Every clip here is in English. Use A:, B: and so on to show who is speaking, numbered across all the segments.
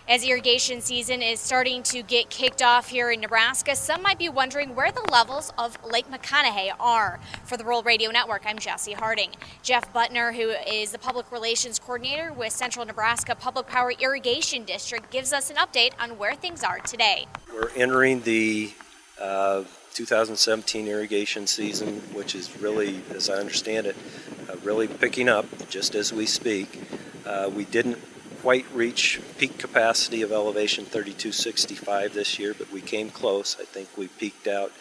A: As irrigation season is starting to get kicked off here in Nebraska, some might be wondering where the levels of Lake McConaughy are. For the Rural Radio Network, I'm Jessie Harding. Jeff Butner, who is the Public Relations Coordinator with Central Nebraska Public Power Irrigation District, gives us an update on where things are today.
B: We're entering the 2017 irrigation season, which is really, as I understand it, really picking up just as we speak. We didn't quite reach peak capacity of elevation 3265 this year, but we came close. I think we peaked out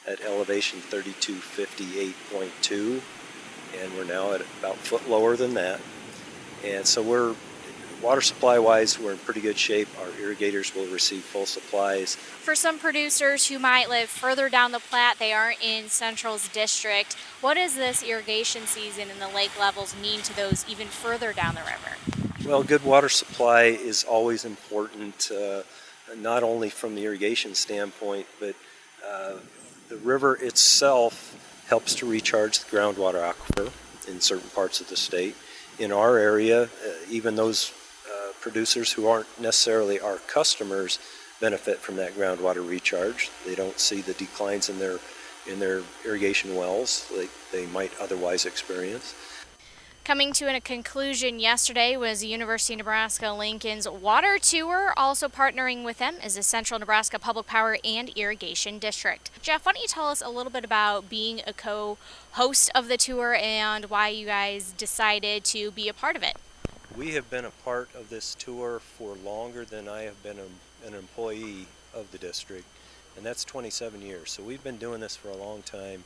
B: at elevation 3258.2, and we're now at about a foot lower than that. And so we're, water supply wise, we're in pretty good shape. Our irrigators will receive full supplies.
A: For some producers who might live further down the Platte, they aren't in Central's district. What does this irrigation season and the lake levels mean to those even further down the river?
B: Well, good water supply is always important, not only from the irrigation standpoint, but the river itself helps to recharge the groundwater aquifer in certain parts of the state. In our area, even those producers who aren't necessarily our customers benefit from that groundwater recharge. They don't see the declines in their irrigation wells like they might otherwise experience.
A: Coming to a conclusion yesterday was the University of Nebraska-Lincoln's water tour. Also partnering with them is the Central Nebraska Public Power and Irrigation District. Jeff, why don't you tell us a little bit about being a co-host of the tour and why you guys decided to be a part of it?
B: We have been a part of this tour for longer than I have been an employee of the district, and that's 27 years. So we've been doing this for a long time.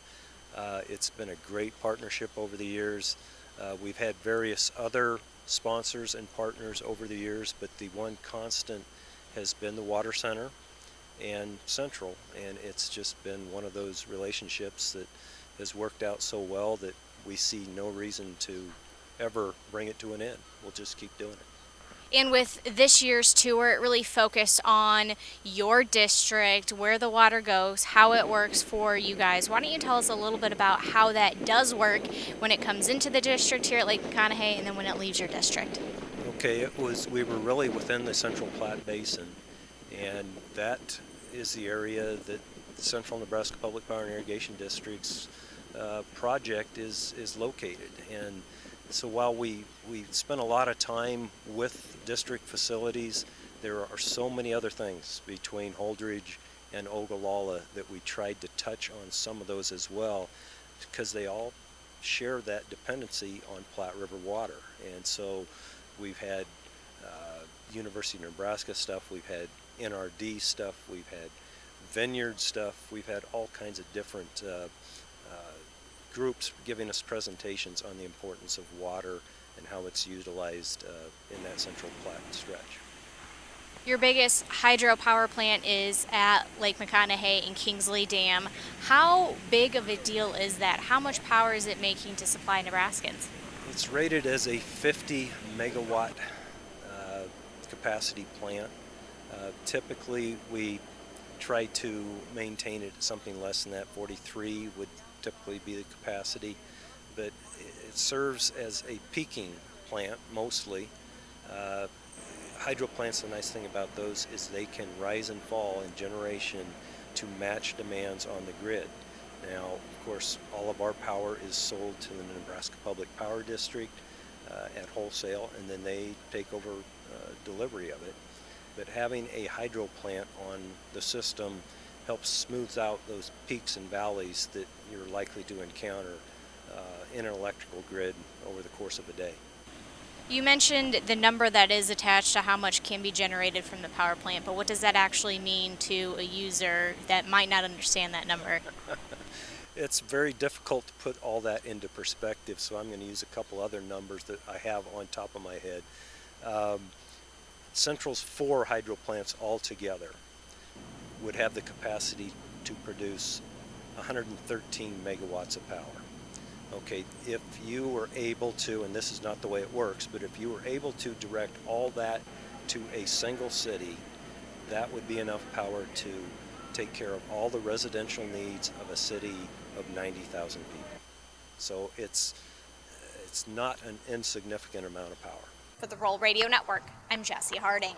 B: It's been a great partnership over the years. We've had various other sponsors and partners over the years, but the one constant has been the Water Center and Central, and it's just been one of those relationships that has worked out so well that we see no reason to ever bring it to an end. We'll just keep doing it.
A: And with this year's tour, it really focused on your district, where the water goes, how it works for you guys. Why don't you tell us a little bit about how that does work when it comes into the district here at Lake McConaughy and then when it leaves your district?
B: Okay, we were really within the Central Platte Basin, and that is the area that the Central Nebraska Public Power and Irrigation District's project is located. And so while we spent a lot of time with district facilities, there are so many other things between Holdridge and Ogallala that we tried to touch on some of those as well, because they all share that dependency on Platte River water. And so we've had University of Nebraska stuff, we've had NRD stuff, we've had vineyard stuff, we've had all kinds of different groups giving us presentations on the importance of water and how it's utilized in that Central Platte stretch.
A: Your biggest hydropower plant is at Lake McConaughy and Kingsley Dam. How big of a deal is that? How much power is it making to supply Nebraskans?
B: It's rated as a 50 megawatt capacity plant. Typically we try to maintain it at something less than that. 43 would typically be the capacity, but it serves as a peaking plant mostly. Hydro plants, the nice thing about those is they can rise and fall in generation to match demands on the grid. Now, of course, all of our power is sold to the Nebraska Public Power District at wholesale, and then they take over delivery of it. But having a hydro plant on the system helps smooth out those peaks and valleys that you're likely to encounter in an electrical grid over the course of a day.
A: You mentioned the number that is attached to how much can be generated from the power plant, but what does that actually mean to a user that might not understand that number?
B: It's very difficult to put all that into perspective, so I'm going to use a couple other numbers that I have on top of my head. Central's 4 hydro plants altogether would have the capacity to produce 113 megawatts of power. Okay, if you were able to, and this is not the way it works, but if you were able to direct all that to a single city, that would be enough power to take care of all the residential needs of a city of 90,000 people. So it's not an insignificant amount of power.
A: For the Rural Radio Network, I'm Jessie Harding.